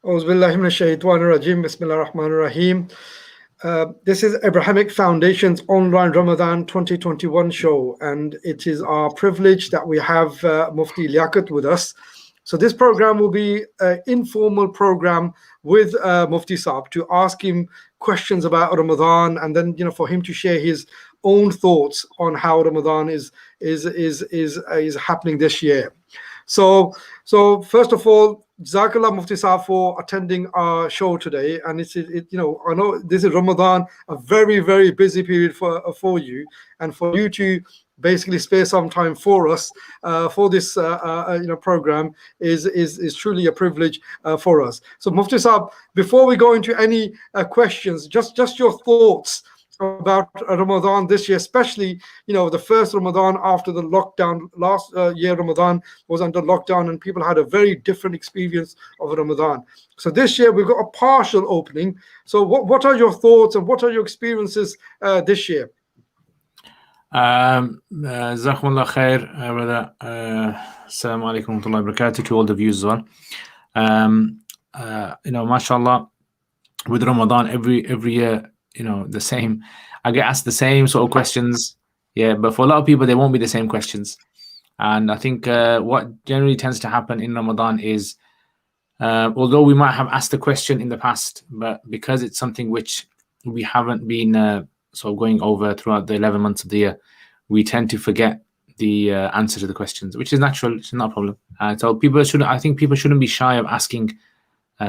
Auzu billahi minash shaitanir rajim. Bismillahir rahmanir rahim. This is Abrahamic Foundation's online Ramadan 2021 show, and it is our privilege that we have Mufti Liaquat with us. So this program will be an informal program with Mufti Saab to ask him questions about Ramadan, and then for him to share his own thoughts on how Ramadan is happening this year. So first of all, Jazakallah Mufti Saab for attending our show today. And I know this is Ramadan, a very, very busy period for you, and for you to basically spare some time for us for this program is truly a privilege for us. So Mufti Saab, before we go into any questions, just your thoughts about Ramadan this year, especially the first Ramadan after the lockdown. Last year Ramadan was under lockdown and people had a very different experience of Ramadan. So this year we've got a partial opening. So what are your thoughts and what are your experiences this year? Jazakumullah khair, brother. Assalamu alaikum wa rahmatullahi wa barakatuh to all the viewers as well. Mashallah, with Ramadan every year, the same. I get asked the same sort of questions. Yeah, but for a lot of people, they won't be the same questions. And I think what generally tends to happen in Ramadan is, although we might have asked the question in the past, but because it's something which we haven't been sort of going over throughout the 11 months of the year, we tend to forget the answer to the questions, which is natural. It's not a problem. So I think people shouldn't be shy of asking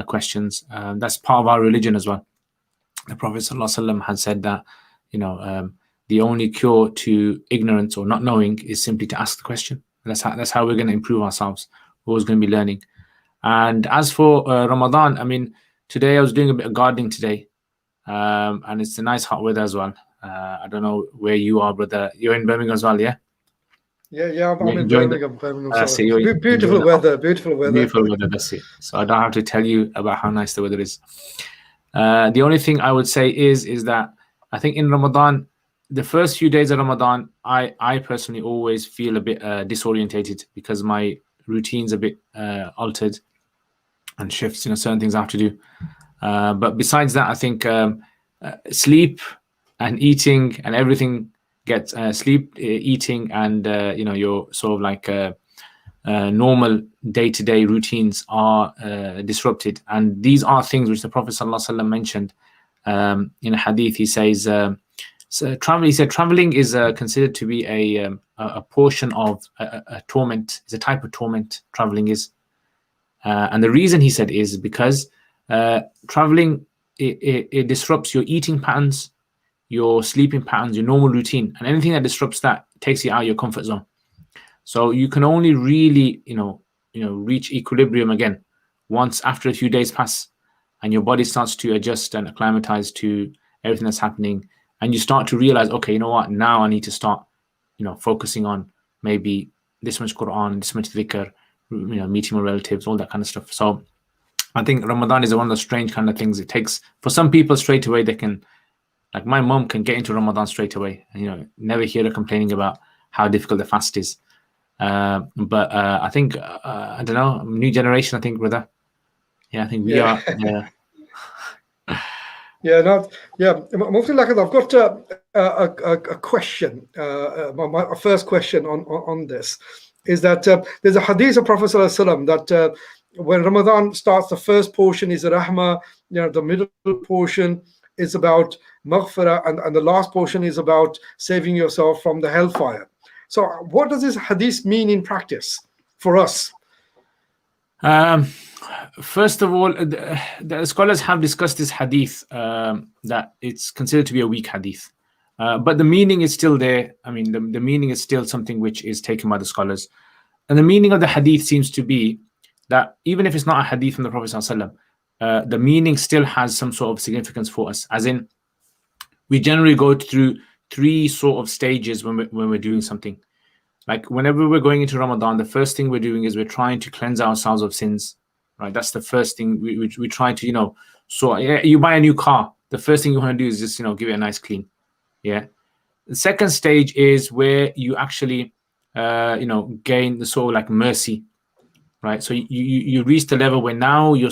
questions. That's part of our religion as well. The Prophet ﷺ had said that, the only cure to ignorance or not knowing is simply to ask the question. That's how we're going to improve ourselves. We're always going to be learning. And as for Ramadan, I mean, today I was doing a bit of gardening today, and it's a nice hot weather as well. I don't know where you are, brother. You're in Birmingham as well, yeah? Yeah, I'm in Birmingham. Beautiful weather. Beautiful weather, that's it. So I don't have to tell you about how nice the weather is. The only thing I would say is that I think in Ramadan, the first few days of Ramadan, I personally always feel a bit disorientated because my routine's a bit altered and shifts, certain things I have to do. But besides that, I think sleep and eating and everything gets sleep, eating, and your sort of like normal day-to-day routines are disrupted. And these are things which the Prophet ﷺ mentioned in a hadith. He says, traveling is considered to be a portion of a torment. It's a type of torment, traveling is. And the reason he said is because traveling, it disrupts your eating patterns, your sleeping patterns, your normal routine, and anything that disrupts that takes you out of your comfort zone. So you can only really, reach equilibrium again once after a few days pass and your body starts to adjust and acclimatize to everything that's happening. And you start to realize, okay, you know what, now I need to start, focusing on maybe this much Quran, this much dhikr, meeting my relatives, all that kind of stuff. So I think Ramadan is one of the strange kind of things. It takes, for some people straight away, they can, like my mom can get into Ramadan straight away. Never hear her complaining about how difficult the fast is. But I think, I don't know, new generation, I think, brother. Yeah, I think we are. Mufti Liaquat, I've got a question. My first question on this is that there's a hadith of Prophet ﷺ that when Ramadan starts, the first portion is rahmah, the middle portion is about maghfirah, and the last portion is about saving yourself from the hellfire. So what does this hadith mean in practice for us? First of all, the scholars have discussed this hadith, that it's considered to be a weak hadith. But the meaning is still there. I mean, the meaning is still something which is taken by the scholars. And the meaning of the hadith seems to be that even if it's not a hadith from the Prophet ﷺ, the meaning still has some sort of significance for us. As in, we generally go through three sort of stages when we're doing something. Like whenever we're going into Ramadan, the first thing we're doing is we're trying to cleanse ourselves of sins, right? That's the first thing we try to, so you buy a new car. The first thing you want to do is just, give it a nice clean. Yeah. The second stage is where you actually, gain the sort of like mercy. right? So you reach the level where now your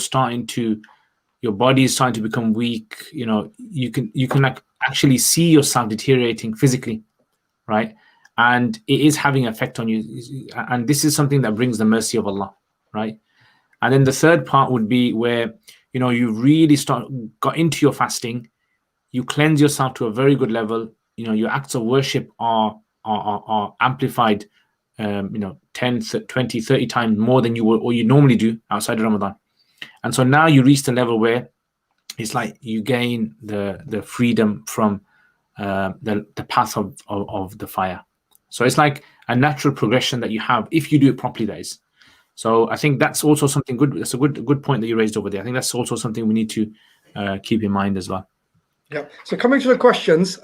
body is starting to become weak. You can like actually see yourself deteriorating physically, right? And it is having an effect on you. And this is something that brings the mercy of Allah, right? And then the third part would be where you really got into your fasting, you cleanse yourself to a very good level. Your acts of worship are amplified 10, 20, 30 times more than you normally do outside of Ramadan. And so now you reach the level where it's like you gain the freedom from the path of the fire. So it's like a natural progression that you have if you do it properly, that is. So I think that's also something good. That's a good point that you raised over there. I think that's also something we need to keep in mind as well. Yeah. So coming to the questions,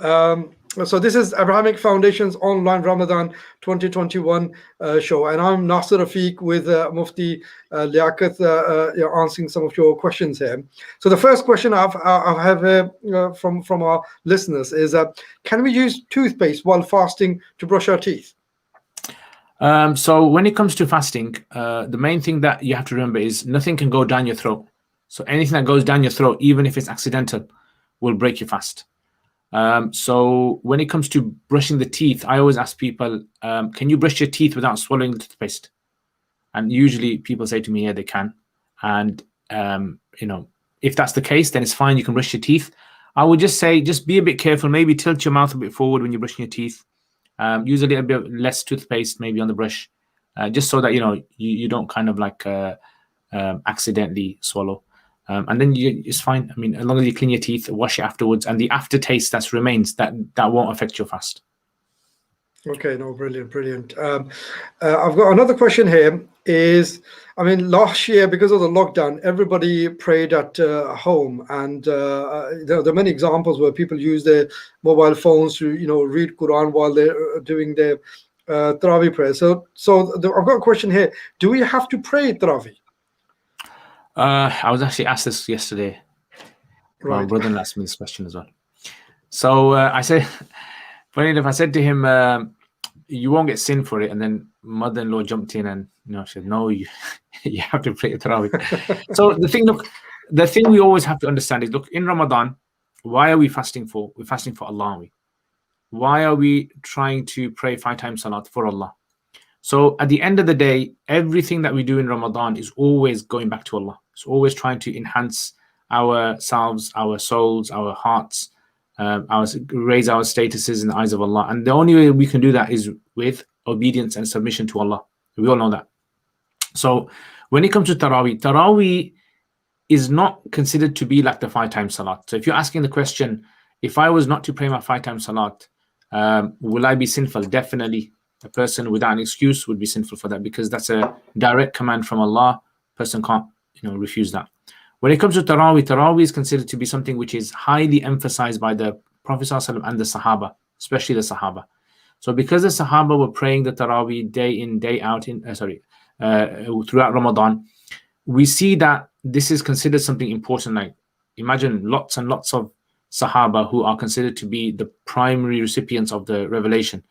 so this is Abrahamic Foundation's online Ramadan 2021 show, and I'm Nasir Rafiq with Mufti Liaquat, answering some of your questions here. So the first question I have from our listeners is, can we use toothpaste while fasting to brush our teeth? So when it comes to fasting, the main thing that you have to remember is nothing can go down your throat. So anything that goes down your throat, even if it's accidental, will break your fast. So when it comes to brushing the teeth, I always ask people, can you brush your teeth without swallowing the toothpaste? And usually people say to me, yeah, they can. And if that's the case, then it's fine. You can brush your teeth. I would just say, just be a bit careful. Maybe tilt your mouth a bit forward when you're brushing your teeth. Use a little bit less toothpaste maybe on the brush, just so that you don't kind of like accidentally swallow. And then it's fine. I mean, as long as you clean your teeth, wash it afterwards, and the aftertaste that remains, that won't affect your fast. Okay, no, brilliant. I've got another question here. Last year, because of the lockdown, everybody prayed at home, and there are many examples where people use their mobile phones to read Quran while they're doing their Tarawih prayer. So I've got a question here. Do we have to pray Tarawih? I was actually asked this yesterday. Right. My brother asked me this question as well. So I said, funny enough, I said to him, you won't get sin for it. And then mother-in-law jumped in and said, no, you have to pray Tarawih. So the thing we always have to understand is, look, in Ramadan, why are we fasting for? We're fasting for Allah, aren't we? Why are we trying to pray 5 times salat? For Allah. So at the end of the day, everything that we do in Ramadan is always going back to Allah. It's always trying to enhance ourselves, our souls, our hearts, raise our statuses in the eyes of Allah. And the only way we can do that is with obedience and submission to Allah. We all know that. So when it comes to Tarawih is not considered to be like the 5 times salat. So if you're asking the question, if I was not to pray my 5 times salat, will I be sinful? Definitely. A person without an excuse would be sinful for that, because that's a direct command from Allah. Person can't refuse that. When it comes to Tarawih is considered to be something which is highly emphasized by the Prophet ﷺ and the Sahaba, especially the Sahaba. So because the Sahaba were praying the Tarawih day in, day out, throughout Ramadan, we see that this is considered something important. Like, imagine lots and lots of Sahaba who are considered to be the primary recipients of the revelation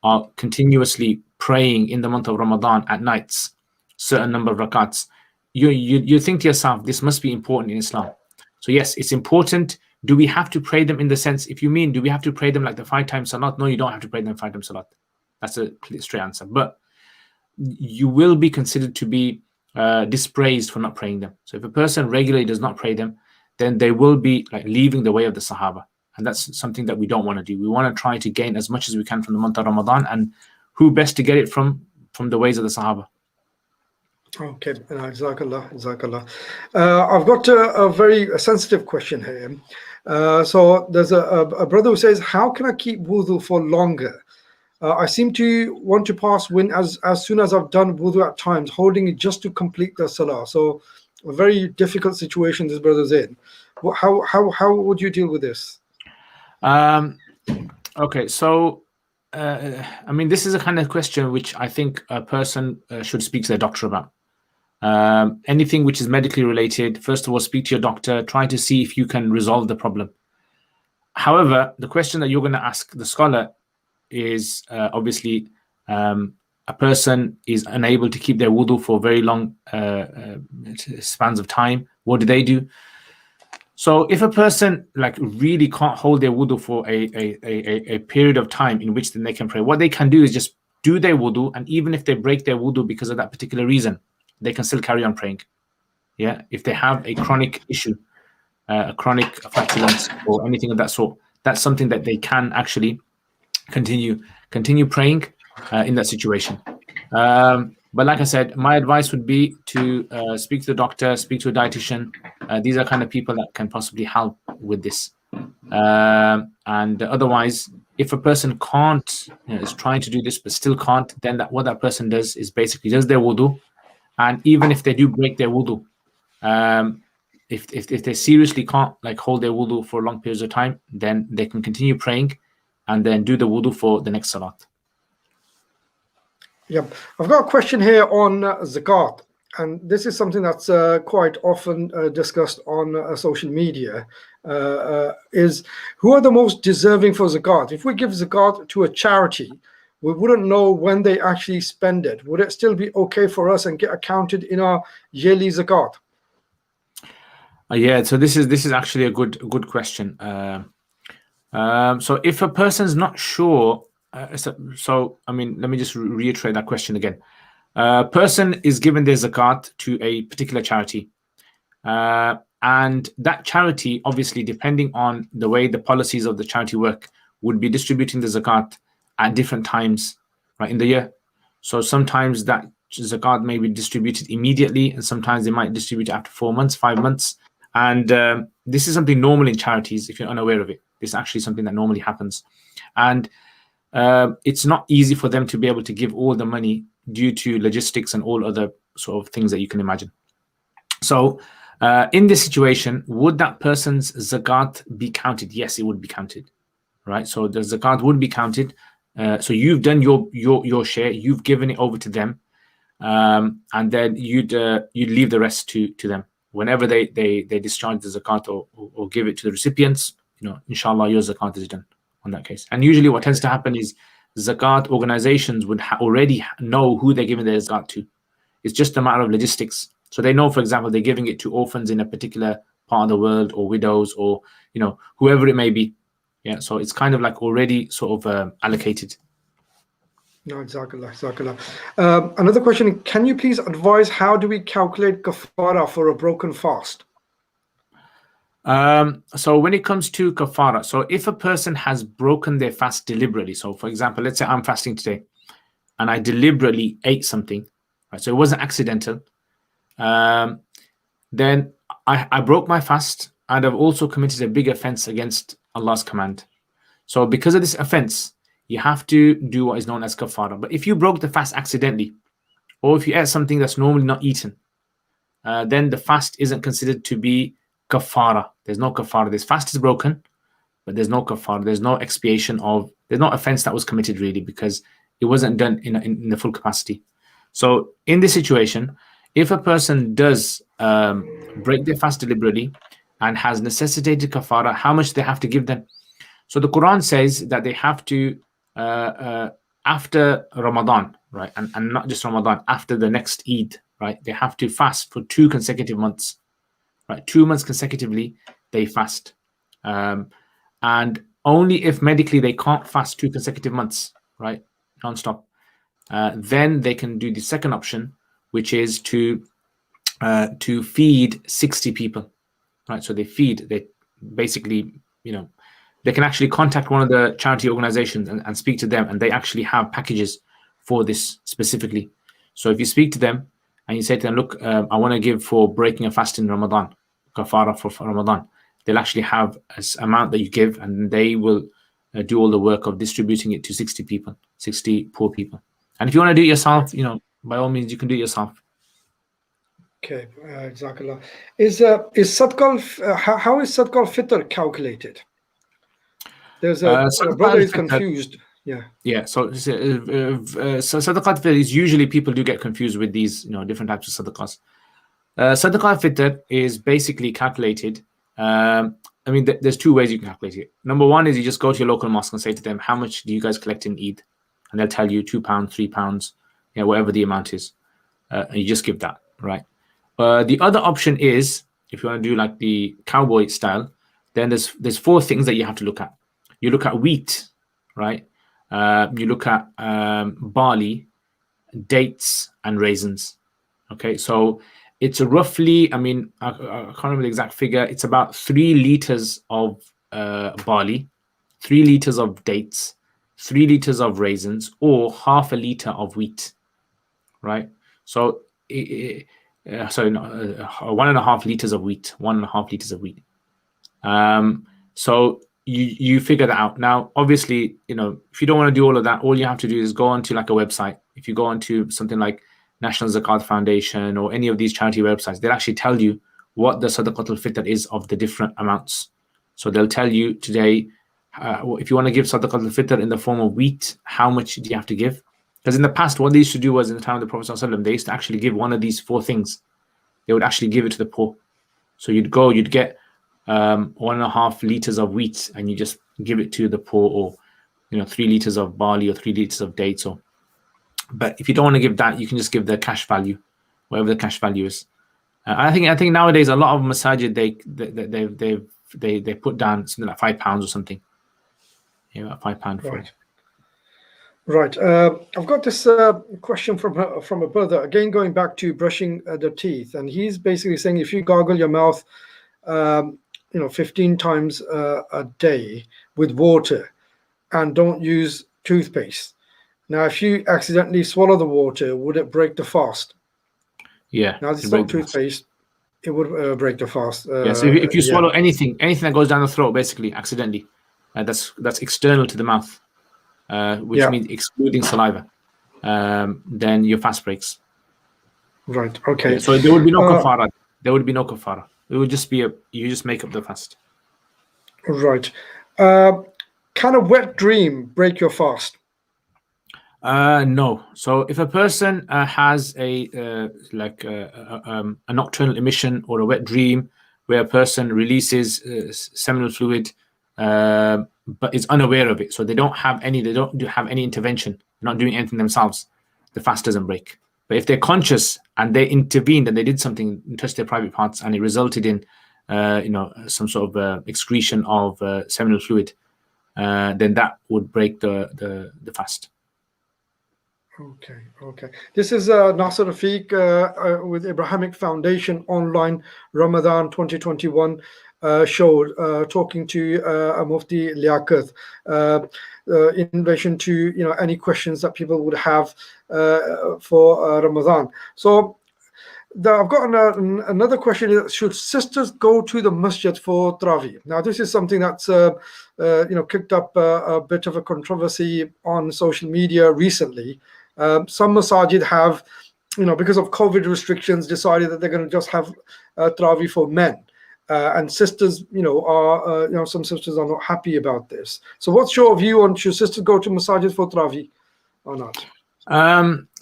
are continuously praying in the month of Ramadan at nights, certain number of rakats. You think to yourself, this must be important in Islam. So yes, it's important. Do we have to pray them in the sense, if you mean, do we have to pray them like the 5 times salat? No, you don't have to pray them 5 times salat. That's a straight answer. But you will be considered to be dispraised for not praying them. So if a person regularly does not pray them, then they will be like leaving the way of the Sahaba. And that's something that we don't want to do. We want to try to gain as much as we can from the month of Ramadan, and who best to get it from the ways of the Sahaba. Okay, Jazakallah. I've got a very sensitive question here. So there's a brother who says, how can I keep wudu for longer? I seem to want to pass wind as soon as I've done wudu at times, holding it just to complete the salah. So a very difficult situation this brother's in. How would you deal with this? Okay, so this is a kind of question which I think a person should speak to their doctor about. Anything which is medically related, first of all, speak to your doctor, try to see if you can resolve the problem. However, the question that you're going to ask the scholar is obviously, a person is unable to keep their wudu for very long spans of time, what do? So if a person like really can't hold their wudu for a period of time in which then they can pray, what they can do is just do their wudu, and even if they break their wudu because of that particular reason, they can still carry on praying. Yeah, if they have a chronic issue, a chronic flatulence or anything of that sort, that's something that they can actually continue praying in that situation. But like I said, my advice would be to speak to the doctor, speak to a dietitian. These are kind of people that can possibly help with this. And otherwise, if a person can't, is trying to do this but still can't, then what that person does is basically does their wudu. And even if they do break their wudu, if they seriously can't like hold their wudu for long periods of time, then they can continue praying and then do the wudu for the next salat. Yep. I've got a question here on zakat, and this is something that's quite often discussed on social media. Is who are the most deserving for zakat? If we give zakat to a charity, we wouldn't know when they actually spend it. Would it still be okay for us and get accounted in our yearly zakat? Yeah, so this is actually a good question. So if a person's not sure, so I mean, let me just reiterate that question again. A person is given their zakat to a particular charity, and that charity, obviously, depending on the way the policies of the charity work, would be distributing the zakat at different times, right, in the year. So sometimes that zakat may be distributed immediately, and sometimes they might distribute it after 4 months, 5 months. And this is something normal in charities. If you're unaware of it, this is actually something that normally happens. And it's not easy for them to be able to give all the money due to logistics and all other sort of things that you can imagine. So in this situation, would that person's zakat be counted? Yes, it would be counted, right? So the zakat would be counted. So you've done your share, you've given it over to them, and then you'd leave the rest to them. Whenever they discharge the zakat or give it to the recipients, inshallah, your zakat is done on that case. And usually what tends to happen is zakat organizations would already know who they're giving their zakat to. It's just a matter of logistics. So they know, for example, they're giving it to orphans in a particular part of the world, or widows, or whoever it may be. Yeah, so it's kind of like already sort of allocated. No, Jazakallah. Another question, can you please advise how do we calculate kafara for a broken fast? So when it comes to kafara, so if a person has broken their fast deliberately, so for example, let's say I'm fasting today and I deliberately ate something, right? So it wasn't accidental. Then I broke my fast, and I've also committed a big offense against Allah's command. So because of this offense, you have to do what is known as kafara. But if you broke the fast accidentally, or if you ate something that's normally not eaten, then the fast isn't considered to be kafara. There's no kafara. This fast is broken, but there's no kafara. There's no expiation there's no offense that was committed really, because it wasn't done in the full capacity. So in this situation, if a person does break their fast deliberately and has necessitated kafara, how much they have to give them? So the Quran says that they have to, after Ramadan, right, and not just Ramadan, after the next Eid, right, they have to fast for 2 consecutive months, right, 2 months consecutively they fast, and only if medically they can't fast 2 consecutive months, right, non-stop, then they can do the second option, which is to feed 60 people, right? So they basically, they can actually contact one of the charity organizations and speak to them, and they actually have packages for this specifically. So if you speak to them and you say to them, look, I want to give for breaking a fast in Ramadan, kafara for Ramadan, they'll actually have an amount that you give, and they will do all the work of distributing it to 60 people, 60 poor people. And if you want to do it yourself, by all means, you can do it yourself. Okay, Jazakallah. Is Sadaqah, how is Sadaqah al-Fitr calculated? There's a brother is confused. Yeah. So Sadaqah al-Fitr is usually, people do get confused with these, different types of sadaqahs. Sadaqah al-Fitr is basically calculated. There's 2 ways you can calculate it. Number one is you just go to your local mosque and say to them, how much do you guys collect in Eid? And they'll tell you £2, £3, whatever the amount is, and you just give that, right? The other option is, if you want to do like the cowboy style, then there's 4 things that you have to look at. You look at wheat, right? You look at barley, dates, and raisins. Okay, so it's roughly, I mean, I can't remember the exact figure. It's about 3 liters of barley, 3 liters of dates, 3 liters of raisins, or half a liter of wheat, right? So, sorry, no, 1.5 liters of wheat, 1.5 liters of wheat. So you figure that out. Now, obviously, if you don't want to do all of that, all you have to do is go onto like a website. If you go onto something like National Zakat Foundation or any of these charity websites, they'll actually tell you what the Sadaqatul Fitr is of the different amounts. So they'll tell you today, if you want to give Sadaqatul Fitr in the form of wheat, how much do you have to give? Because in the past, what they used to do was, in the time of the Prophet ﷺ, they used to actually give one of these 4 things. They would actually give it to the poor. So you'd get 1.5 liters of wheat, and you just give it to the poor, or 3 liters of barley, or 3 liters of dates. But if you don't want to give that, you can just give the cash value, whatever the cash value is. I think nowadays a lot of masajid they put down something like £5 or something. About £5 for it. Right. I've got this question from a brother, again going back to brushing the teeth, and he's basically saying if you gargle your mouth 15 times a day with water and don't use toothpaste, now if you accidentally swallow the water, would it break the fast? Yeah. Now this is not toothpaste, it would break the fast. So if you swallow anything that goes down the throat, basically accidentally, that's external to the mouth, which means excluding saliva, then your fast breaks. Right. Okay. Yeah, so there would be no kafara. There would be no kafara. It would just be you just make up the fast. Right. Can a wet dream break your fast? No. So if a person has a nocturnal emission or a wet dream where a person releases seminal fluid, but is unaware of it, so they don't have any intervention, they're not doing anything themselves, the fast doesn't break. But if they're conscious and they intervened and they did something, touched their private parts, and it resulted in some sort of excretion of seminal fluid, then that would break the fast. Okay. This is Nasir Rafiq with Abrahamic Foundation online Ramadan 2021 show, talking to Mufti Liaquat in relation to any questions that people would have for Ramadan. So I've got another question. Should sisters go to the masjid for Tarawih? Now, this is something that's kicked up a bit of a controversy on social media recently. Some masajid have, because of COVID restrictions, decided that they're going to just have Tarawih for men. And sisters, some sisters are not happy about this. So what's your view on should sisters go to masajid for Tarawih or not?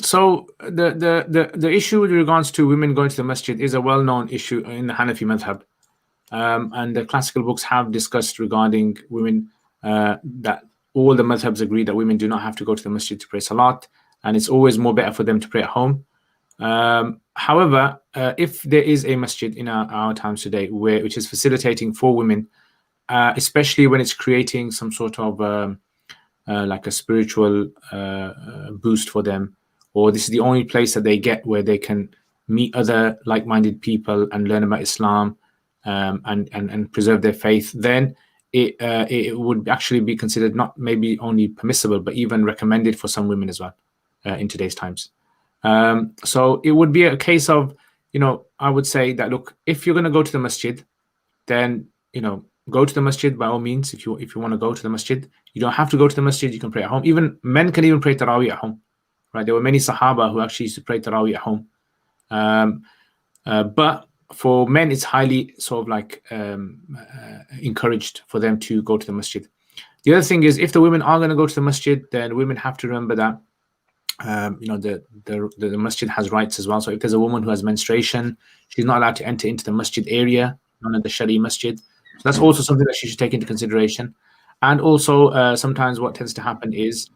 So the issue with regards to women going to the masjid is a well-known issue in the Hanafi madhab. And the classical books have discussed regarding women that all the madhabs agree that women do not have to go to the masjid to pray salat, and it's always more better for them to pray at home. However, if there is a masjid in our times today which is facilitating for women, especially when it's creating some sort of like a spiritual boost for them, or this is the only place that they get where they can meet other like-minded people and learn about Islam and preserve their faith, then it would actually be considered not maybe only permissible, but even recommended for some women as well in today's times. So it would be a case of, I would say that, look, if you're going to go to the masjid, then, go to the masjid by all means. If you want to go to the masjid, you don't have to go to the masjid. You can pray at home. Even men can even pray Tarawih at home, right? There were many Sahaba who actually used to pray Tarawih at home. But for men, it's highly sort of like encouraged for them to go to the masjid. The other thing is, if the women are going to go to the masjid, then women have to remember that the masjid has rights as well. So if there's a woman who has menstruation, she's not allowed to enter into the masjid area, none of the Shari masjid. So that's also something that she should take into consideration. And also sometimes what tends to happen is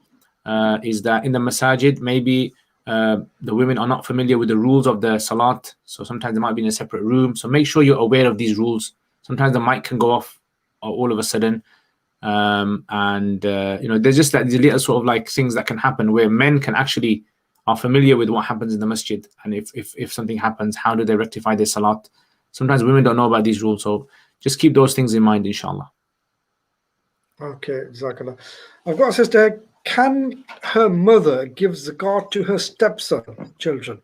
that in the masajid, maybe the women are not familiar with the rules of the salat, so sometimes they might be in a separate room. So make sure you're aware of these rules. Sometimes the mic can go off all of a sudden, and there's just that these little sort of like things that can happen where men can actually are familiar with what happens in the masjid, and if something happens, how do they rectify their salat? Sometimes women don't know about these rules, so just keep those things in mind, inshallah. Okay, Jazakallah. I've got a sister. Can her mother give zakat to her stepson children?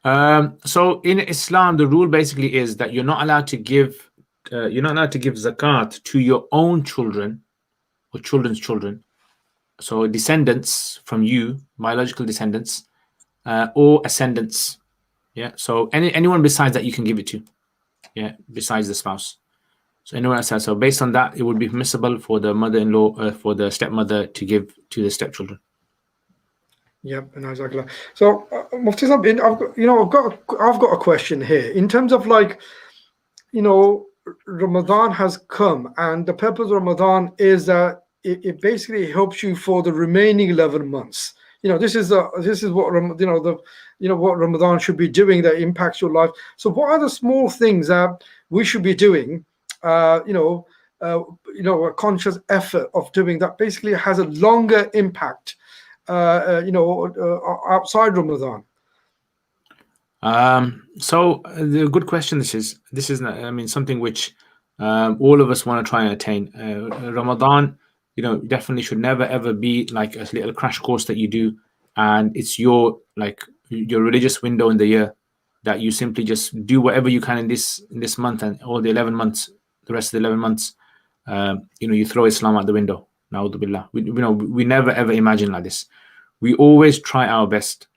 So in Islam, the rule basically is that you're not allowed to give zakat to your own children or children's children. So descendants from you, biological descendants, or ascendants. Yeah. So anyone besides that you can give it to. Yeah, besides the spouse. So anyone else. So based on that, it would be permissible for the mother-in-law, for the stepmother to give to the stepchildren. Yep, and Jazakallah. So Mufti Sahib, I've got a question here. In terms of like, Ramadan has come, and the purpose of Ramadan is that it basically helps you for the remaining 11 months. This is what what Ramadan should be doing that impacts your life. So what are the small things that we should be doing? A conscious effort of doing that basically has a longer impact. Outside Ramadan. So the good question. This is something which all of us want to try and attain. Ramadan, definitely should never ever be like a little crash course that you do, and it's your religious window in the year that you simply just do whatever you can in this month and all the 11 months, the rest of the 11 months. You throw Islam out the window. Na'udhu billah. We never ever imagine like this. We always try our best.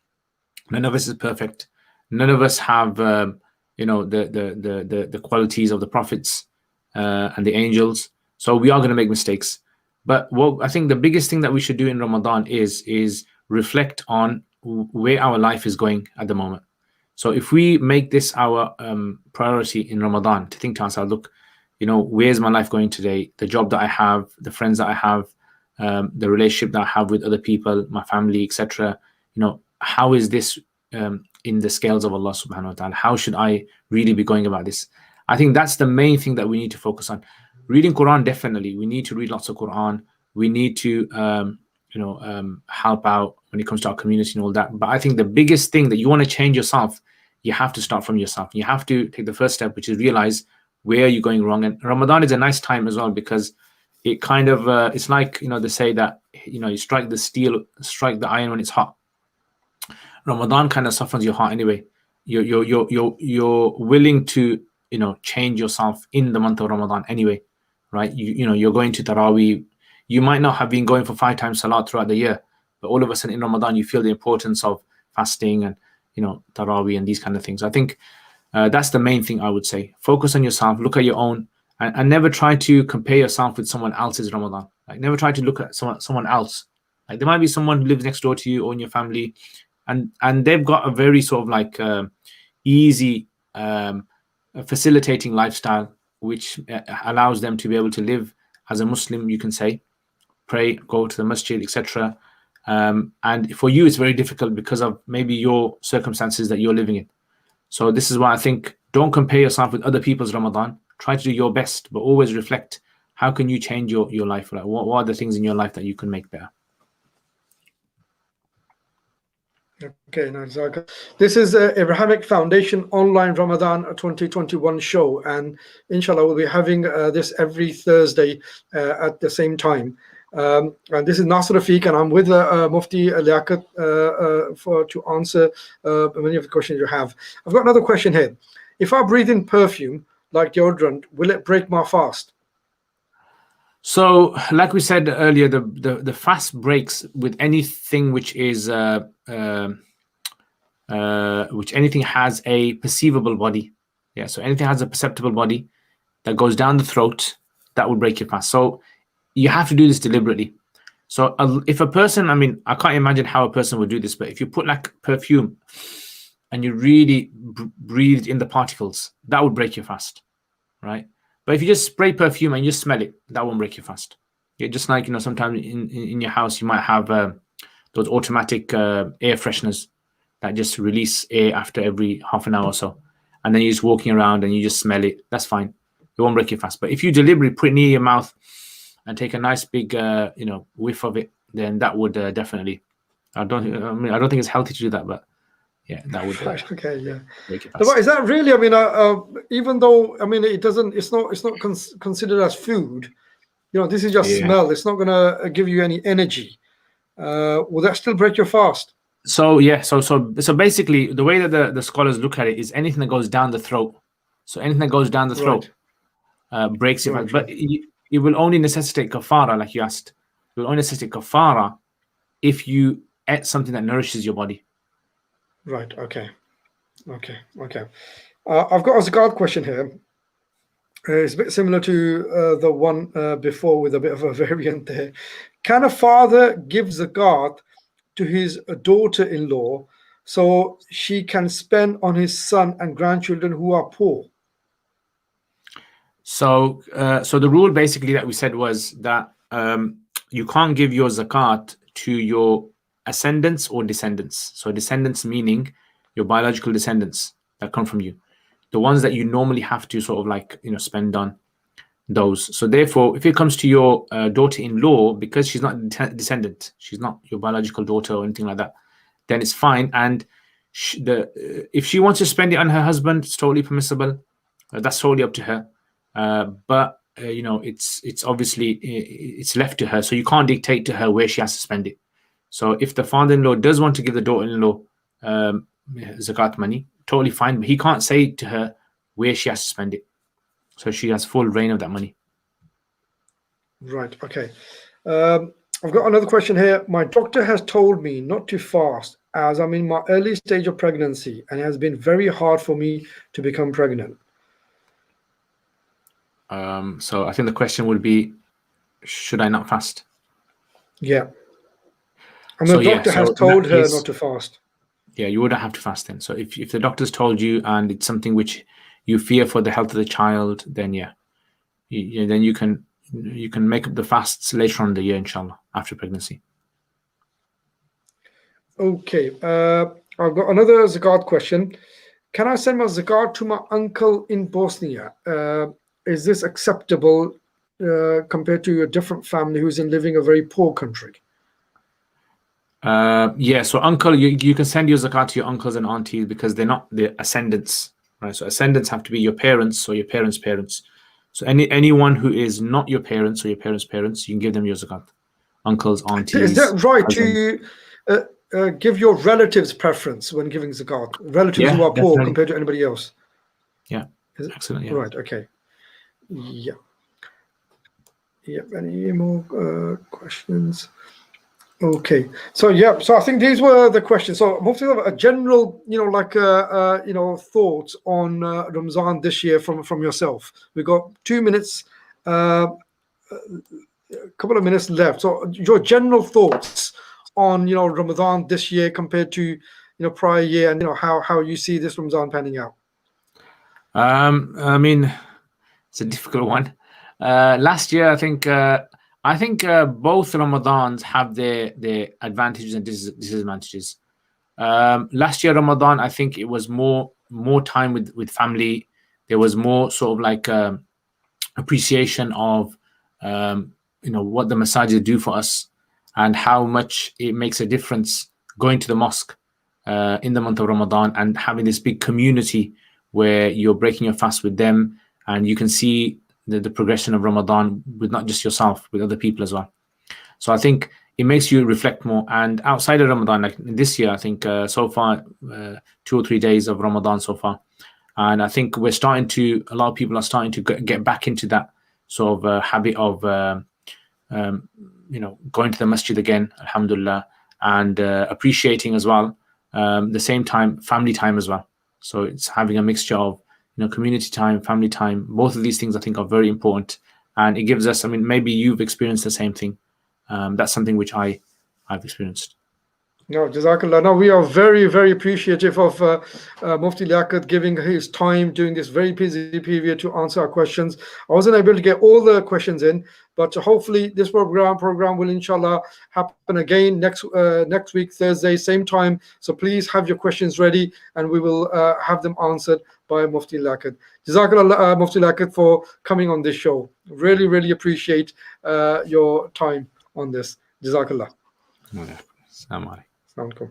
None of us is perfect. None of us have the qualities of the prophets and the angels. So we are going to make mistakes. But what I think the biggest thing that we should do in Ramadan is reflect on where our life is going at the moment. So if we make this our priority in Ramadan, to think to ourselves, look, where's my life going today? The job that I have, the friends that I have, the relationship that I have with other people, my family, etc. How is this in the scales of Allah subhanahu wa ta'ala? How should I really be going about this? I think that's the main thing that we need to focus on. Reading Quran, definitely. We need to read lots of Quran. We need to help out when it comes to our community and all that. But I think the biggest thing that you want to change yourself, you have to start from yourself. You have to take the first step, which is realize where are you going wrong. And Ramadan is a nice time as well, because it kind of it's like they say that you strike the iron when it's hot. Ramadan kind of softens your heart anyway. You're willing to change yourself in the month of Ramadan anyway, right? You're going to Taraweeh. You might not have been going for 5 times Salat throughout the year, but all of a sudden in Ramadan you feel the importance of fasting and Taraweeh and these kind of things. I think that's the main thing I would say. Focus on yourself. Look at your own. And never try to compare yourself with someone else's Ramadan. Like never try to look at someone else. Like there might be someone who lives next door to you or in your family, and they've got a very sort of like easy facilitating lifestyle, which allows them to be able to live as a Muslim, you can say, pray, go to the masjid, etc. And for you, it's very difficult because of maybe your circumstances that you're living in. So this is why I think don't compare yourself with other people's Ramadan. Try to do your best, but always reflect. How can you change your life? Like what are the things in your life that you can make better? Okay, now this is Abrahamic Foundation Online Ramadan 2021 show, and inshallah we'll be having this every Thursday at the same time. And this is Nasir Rafiq, and I'm with Mufti Liaquat to answer many of the questions you have. I've got another question here. If I breathe in perfume like deodorant, will it break my fast? So, like we said earlier, the fast breaks with anything which is which anything has a perceivable body. Yeah, so anything has a perceptible body that goes down the throat, that will break your fast. So you have to do this deliberately. So if a person, I can't imagine how a person would do this, but if you put like perfume and you really breathed in the particles, that would break your fast, right? But if you just spray perfume and you just smell it, that won't break your fast. Yeah, just like sometimes in your house you might have the those automatic air fresheners that just release air after every half an hour or so, and then you're just walking around and you just smell it. That's fine. It won't break your fast. But if you deliberately put it near your mouth and take a nice big whiff of it, then that would definitely. I don't think it's healthy to do that, but yeah, that would. Right. Okay. Yeah. Break your No, fast. but is that really? I mean, even though it doesn't. It's not considered as food. This is just smell. It's not gonna give you any energy. Will that still break your fast? So yeah, so basically, the way that the scholars look at it is anything that goes down the throat. So anything that goes down the throat breaks your fast. But it will only necessitate kafara, like you asked. It will only necessitate kafara if you ate something that nourishes your body. Right. Okay. I've got a zakat question here. It's a bit similar to the one before, with a bit of a variant there. Can a father give zakat to his daughter-in-law so she can spend on his son and grandchildren who are poor? So the rule basically that we said was that you can't give your zakat to your ascendants or descendants. So descendants meaning your biological descendants that come from you, the ones that you normally have to sort of spend on those. So therefore, if it comes to your daughter-in-law, because she's not a descendant, she's not your biological daughter or anything like that, then it's fine. And if she wants to spend it on her husband, it's totally permissible. That's totally up to her. But it's obviously it's left to her, so you can't dictate to her where she has to spend it. So if the father-in-law does want to give the daughter-in-law zakat money, totally fine, but he can't say to her where she has to spend it. So she has full reign of that money. Right. Okay. I've got another question here. My doctor has told me not to fast as I'm in my early stage of pregnancy, and it has been very hard for me to become pregnant. So I think the question would be, should I not fast? Yeah. And the doctor has told her not to fast. Yeah, you wouldn't have to fast then. So if the doctor's told you and it's something which you fear for the health of the child, then then you can make up the fasts later on in the year, inshallah, after pregnancy. Okay. I've got another zakat question. Can I send my zakat to my uncle in Bosnia? Is this acceptable compared to a different family who's living in a very poor country? Yeah, so uncle, you can send your zakat to your uncles and aunties because they're not the ascendants, right? So ascendants have to be your parents or your parents' parents. So anyone who is not your parents or your parents' parents, you can give them your zakat. Uncles, aunties. Is that right to give your relatives preference when giving zakat? Relatives who are poor compared to anybody else? Yeah, excellent. Yeah. Right. Okay. Yeah. Any more questions? Okay. So I think these were the questions. So Mufti, a general, thoughts on Ramadan this year from yourself. We've got 2 minutes, a couple of minutes left. So your general thoughts on Ramadan this year compared to prior year, and how you see this Ramadan panning out. I mean, it's a difficult one. Last year, I think both Ramadans have their advantages and disadvantages. Last year Ramadan, I think it was more time with family. There was more sort of appreciation of what the masajid do for us and how much it makes a difference going to the mosque in the month of Ramadan and having this big community where you're breaking your fast with them and you can see the progression of Ramadan with not just yourself, with other people as well. So I think it makes you reflect more. And outside of Ramadan, like this year, I think so far 2 or 3 days of Ramadan so far, and I think a lot of people are starting to get back into that sort of habit of going to the masjid again, alhamdulillah, and appreciating as well the same time family time as well. So it's having a mixture of community time, family time. Both of these things I think are very important, and it gives us, maybe you've experienced the same thing. That's something which I've experienced. No, Jazakallah. No, we are very, very appreciative of Mufti Liaquat giving his time during this very busy period to answer our questions. I wasn't able to get all the questions in, but hopefully this program will inshallah happen again next week, Thursday, same time. So please have your questions ready, and we will have them answered by Mufti Liaquat. Jazakallah, Mufti Liaquat, for coming on this show. Really, really appreciate your time on this. Jazakallah. Assalamu alaikum. Assalamu alaikum.